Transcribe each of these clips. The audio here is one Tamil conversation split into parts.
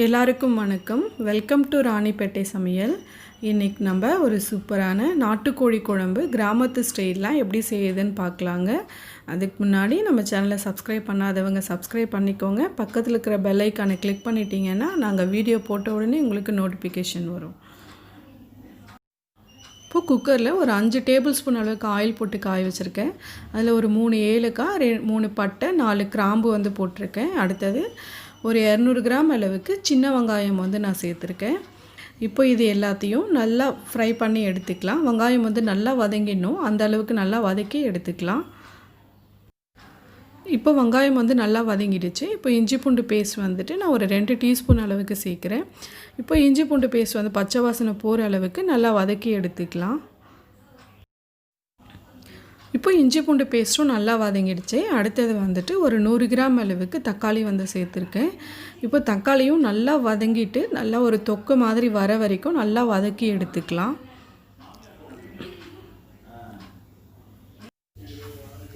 எல்லாருக்கும் வணக்கம். வெல்கம் டு ராணிப்பேட்டை சமையல். இன்றைக்கி நம்ம ஒரு சூப்பரான நாட்டுக்கோழி குழம்பு கிராமத்து ஸ்டைல்லாம் எப்படி செய்யுதுன்னு பார்க்கலாங்க. அதுக்கு முன்னாடி நம்ம சேனலை சப்ஸ்கிரைப் பண்ணாதவங்க சப்ஸ்கிரைப் பண்ணிக்கோங்க. பக்கத்தில் இருக்கிற பெல் ஐக்கானை கிளிக் பண்ணிட்டீங்கன்னா நாங்கள் வீடியோ போட்ட உடனே உங்களுக்கு நோட்டிஃபிகேஷன் வரும். இப்போது குக்கரில் ஒரு 5 டேபிள் ஸ்பூன் அளவுக்கு ஆயில் போட்டு காய வச்சுருக்கேன். அதில் ஒரு 3 ஏலக்காய், 3 பட்டை, 4 கிராம்பு போட்டிருக்கேன். அடுத்தது ஒரு 200 கிராம் அளவுக்கு சின்ன வெங்காயம் நான் சேர்த்துருக்கேன். இப்போ இது எல்லாத்தையும் நல்லா ஃப்ரை பண்ணி எடுத்துக்கலாம். வெங்காயம் நல்லா வதங்கிடணும், அந்த அளவுக்கு நல்லா வதக்கி எடுத்துக்கலாம். இப்போ வெங்காயம் நல்லா வதங்கிடுச்சு. இப்போ இஞ்சி பூண்டு பேஸ்ட் நான் ஒரு 2 டீஸ்பூன் அளவுக்கு சேர்க்குறேன். இப்போ இஞ்சி பூண்டு பேஸ்ட் பச்சை வாசனை போகிற அளவுக்கு நல்லா வதக்கி எடுத்துக்கலாம். இப்போ இஞ்சி பூண்டு பேஸ்ட்டும் நல்லா வதங்கிடுச்சு. அடுத்தது ஒரு 100 கிராம் அளவுக்கு தக்காளி சேர்த்துருக்கேன். இப்போ தக்காளியும் நல்லா வதங்கிட்டு நல்லா ஒரு தொக்கு மாதிரி வர வரைக்கும் நல்லா வதக்கி எடுத்துக்கலாம்.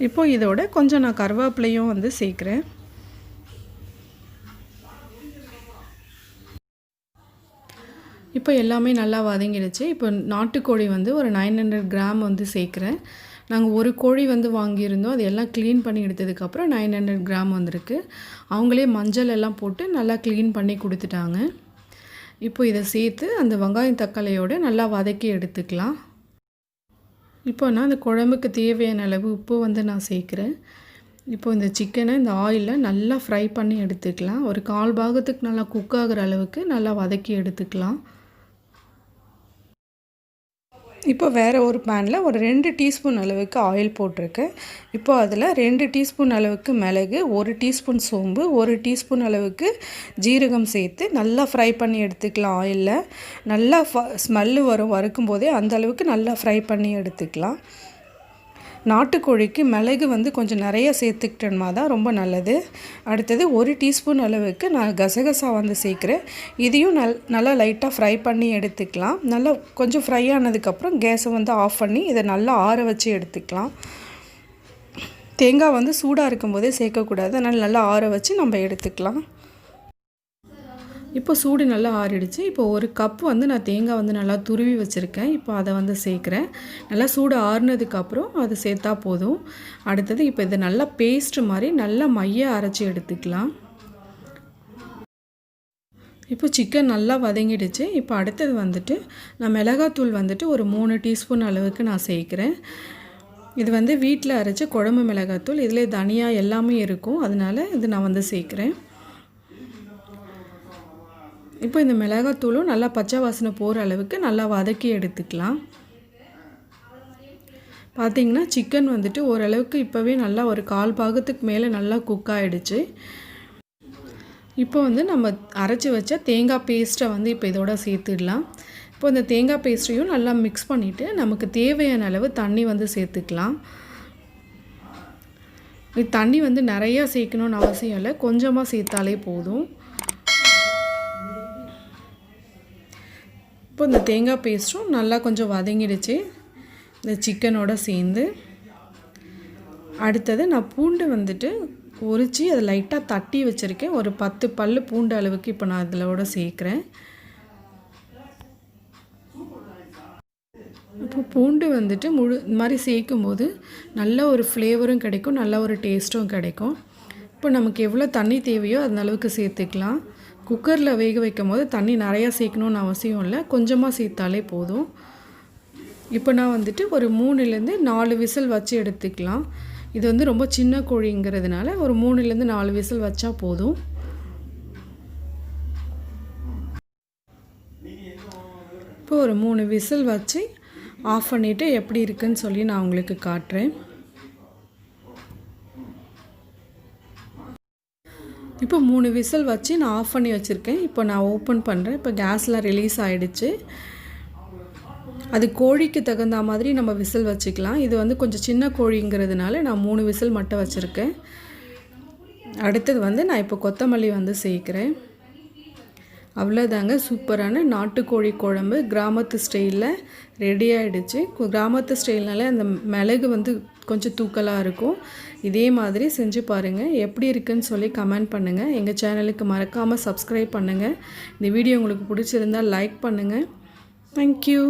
இப்போ இதோட கொஞ்சம் நான் கருவேப்பிலையும் சேர்க்குறேன். இப்போ எல்லாமே நல்லா வதங்கிடுச்சு. இப்போ நாட்டுக்கோழி ஒரு 900 கிராம் சேர்க்குறேன். நாங்கள் ஒரு கோழி வாங்கியிருந்தோம். அது எல்லாம் க்ளீன் பண்ணி எடுத்ததுக்கப்புறம் 900 கிராம் வந்திருக்கு. அவங்களே மஞ்சள் எல்லாம் போட்டு நல்லா க்ளீன் பண்ணி கொடுத்துட்டாங்க. இப்போ இதை சேர்த்து அந்த வெங்காயம் தக்காளியோடு நல்லா வதக்கி எடுத்துக்கலாம். இப்போ நான் அந்த குழம்புக்கு தேவையான அளவு உப்பு நான் சேர்க்குறேன். இப்போ இந்த சிக்கனை இந்த ஆயிலில் நல்லா ஃப்ரை பண்ணி எடுத்துக்கலாம். ஒரு 1/4 பாகத்துக்கு நல்லா குக் ஆகிற அளவுக்கு நல்லா வதக்கி எடுத்துக்கலாம். இப்போ வேறு ஒரு பேனில் ஒரு 2 டீஸ்பூன் அளவுக்கு ஆயில் போட்டிருக்கேன். இப்போ அதில் 2 டீஸ்பூன் அளவுக்கு மிளகு, 1 டீஸ்பூன் சோம்பு, 1 டீஸ்பூன் அளவுக்கு ஜீரகம் சேர்த்து நல்லா ஃப்ரை பண்ணி எடுத்துக்கலாம். ஆயிலில் நல்லா ஸ்மெல்லு வரும், வறுக்கும் போதே அந்த அளவுக்கு நல்லா ஃப்ரை பண்ணி எடுத்துக்கலாம். நாட்டுக்கோழிக்கு மிளகு கொஞ்சம் நிறைய சேர்த்துக்கிட்டோம்னா தான் ரொம்ப நல்லது. அடுத்தது 1 டீஸ்பூன் அளவுக்கு நான் கசகசா சேர்க்குறேன். இதையும் நல்லா லைட்டாக ஃப்ரை பண்ணி எடுத்துக்கலாம். நல்லா கொஞ்சம் ஃப்ரை ஆனதுக்கப்புறம் கேஸை ஆஃப் பண்ணி இதை நல்லா ஆற வச்சு எடுத்துக்கலாம். தேங்காய் சூடாக இருக்கும்போதே சேர்க்கக்கூடாது, அதனால் நல்லா ஆற வச்சு நம்ம எடுத்துக்கலாம். இப்போ சூடு நல்லா ஆறிடுச்சு. இப்போ ஒரு கப் நான் தேங்காய் நல்லா துருவி வச்சுருக்கேன். இப்போ அதை சேர்க்குறேன். நல்லா சூடு ஆறுனதுக்கப்புறம் அது சேர்த்தா போதும். அடுத்தது இப்போ இதை நல்லா பேஸ்ட்டு மாதிரி நல்லா மைய அரைச்சி எடுத்துக்கலாம். இப்போ சிக்கன் நல்லா வதங்கிடுச்சு. இப்போ அடுத்தது நான் மிளகாத்தூள் ஒரு 3 டீஸ்பூன் அளவுக்கு நான் சேர்க்குறேன். இது வீட்டில் அரைச்ச குழம்பு மிளகாத்தூள். இதில் தனியா எல்லாமே இருக்கும், அதனால் இது நான் சேர்க்குறேன். இப்போ இந்த மிளகாத்தூளும் நல்லா பச்சை வாசனை போகிற அளவுக்கு நல்லா வதக்கி எடுத்துக்கலாம். பார்த்திங்கன்னா சிக்கன் ஓரளவுக்கு இப்போவே நல்லா ஒரு 1/4 பாகத்துக்கு மேலே நல்லா குக் ஆகிடுச்சு. இப்போ நம்ம அரைச்சி வச்ச தேங்காய் பேஸ்ட்டை இப்போ இதோட சேர்த்துடலாம். இப்போ இந்த தேங்காய் பேஸ்ட்டையும் நல்லா மிக்ஸ் பண்ணிவிட்டு நமக்கு தேவையான அளவு தண்ணி சேர்த்துக்கலாம். இது தண்ணி நிறையா சேர்க்கணுன்னு அவசியம் இல்லை, கொஞ்சமாக சேர்த்தாலே போதும். இப்போ இந்த தேங்காய் பேஸ்ட்டும் நல்லா கொஞ்சம் வதங்கிடுச்சு இந்த சிக்கனோட சேர்ந்து. அடுத்தது நான் பூண்டு உரித்து அதை லைட்டாக தட்டி வச்சுருக்கேன். ஒரு 10 பல் பூண்டு அளவுக்கு இப்போ நான் இதோட சேர்க்குறேன். இப்போ பூண்டு இந்த மாதிரி சேர்க்கும்போது நல்ல ஒரு ஃப்ளேவரும் கிடைக்கும், நல்ல ஒரு டேஸ்ட்டும் கிடைக்கும். இப்போ நமக்கு எவ்வளோ தண்ணி தேவையோ அந்த அளவுக்கு சேர்த்துக்கலாம். குக்கரில் வேக வைக்கும் போது தண்ணி நிறையா சேர்க்கணுன்னு அவசியம் இல்லை, கொஞ்சமாக சேர்த்தாலே போதும். இப்போ நான் ஒரு 3லேருந்து 4 விசில் வச்சு எடுத்துக்கலாம். இது ரொம்ப சின்ன கோழிங்கிறதுனால ஒரு 3லேருந்து 4 விசில் வச்சா போதும். இப்போ ஒரு 3 விசில் வச்சு ஆஃப் பண்ணிவிட்டு எப்படி இருக்குன்னு சொல்லி நான் உங்களுக்கு காட்டுறேன். இப்போ 3 விசில் வச்சு நான் ஆஃப் பண்ணி வச்சுருக்கேன். இப்போ நான் ஓப்பன் பண்ணுறேன். இப்போ கேஸ்லாம் ரிலீஸ் ஆகிடுச்சு. அது கோழிக்கு தகுந்த மாதிரி நம்ம விசில் வச்சுக்கலாம். இது கொஞ்சம் சின்ன கோழிங்கிறதுனால நான் 3 விசில் மட்டும் வச்சுருக்கேன். அடுத்தது நான் இப்போ கொத்தமல்லி சேர்க்குறேன். அவ்வளோதாங்க, சூப்பரான நாட்டுக்கோழி குழம்பு கிராமத்து ஸ்டைலில் ரெடி ஆகிடுச்சு. கிராமத்து ஸ்டைல்னாலே அந்த மிளகு கொஞ்சம் தூக்கலாக இருக்கும். இதே மாதிரி செஞ்சு பாருங்கள். எப்படி இருக்குன்னு சொல்லி கமெண்ட் பண்ணுங்கள். எங்கள் சேனலுக்கு மறக்காமல் சப்ஸ்கிரைப் பண்ணுங்கள். இந்த வீடியோ உங்களுக்கு பிடிச்சிருந்தால் லைக் பண்ணுங்கள். தேங்க்யூ.